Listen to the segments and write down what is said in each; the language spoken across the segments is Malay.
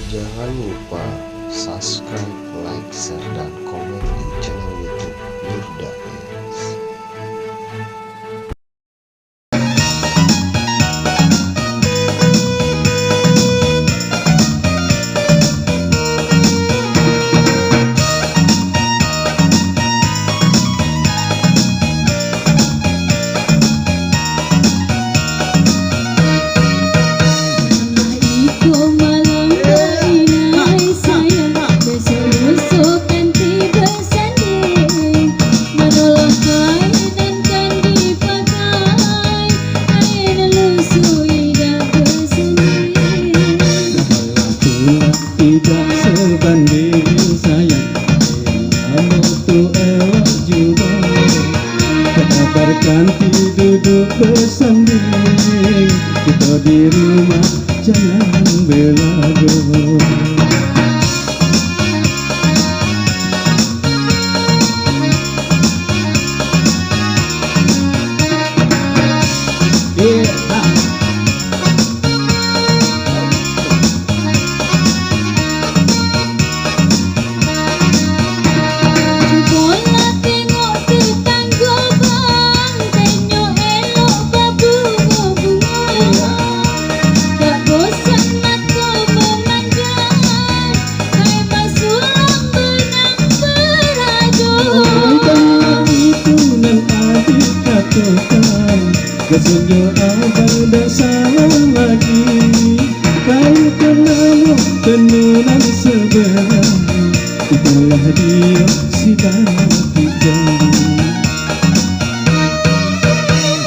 Jangan lupa subscribe, like, share, dan komen di channel YouTube Nurda Dance. Tidak sebanding sayang, kamu tuh elok juga. Kabarkan duduk bersanding, kita di rumah jangan belagu. Kesunyo abang dah salah lagi, kau kenal tenunan sebelah. Itulah dia si batu janji.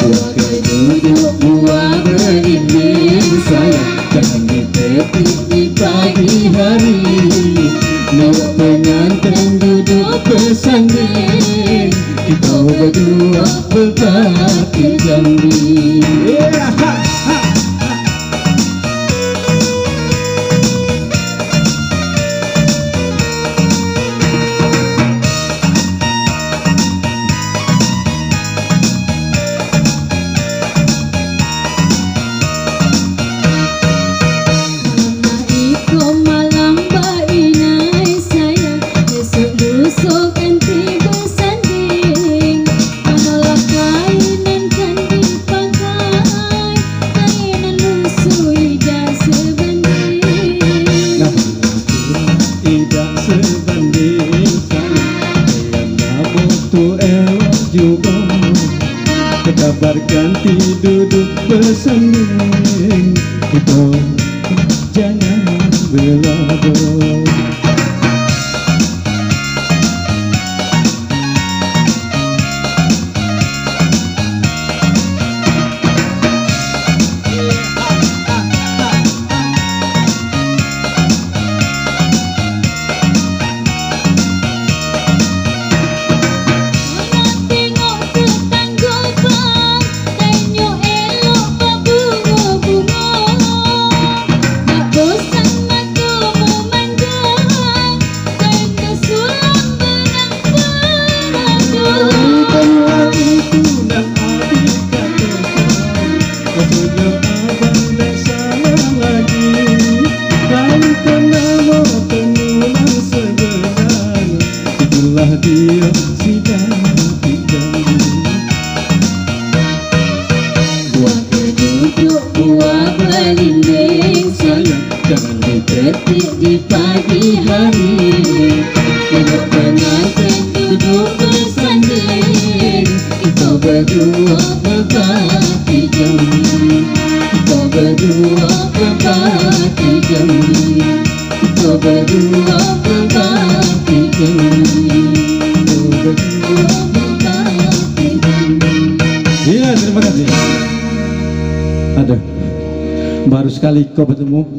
Buah keduduk, buah berimbing sayang, jangan dipetik di pagi hari. Nak pengantin duduk bersanding, kita berdua berbakti janji. Kabarkan duduk bersanding, kita jangan belagu. Dia sudah janji. Buah keduduk, buah belimbing sayang, jangan dipetik di pagi hari. Tengok pengantin duduk bersanding, kita berdua berbakti janji. Kita berdua berbakti janji. Kita berdua berbakti janji. Iya, terima kasih. Ada baru sekali kau bertemu.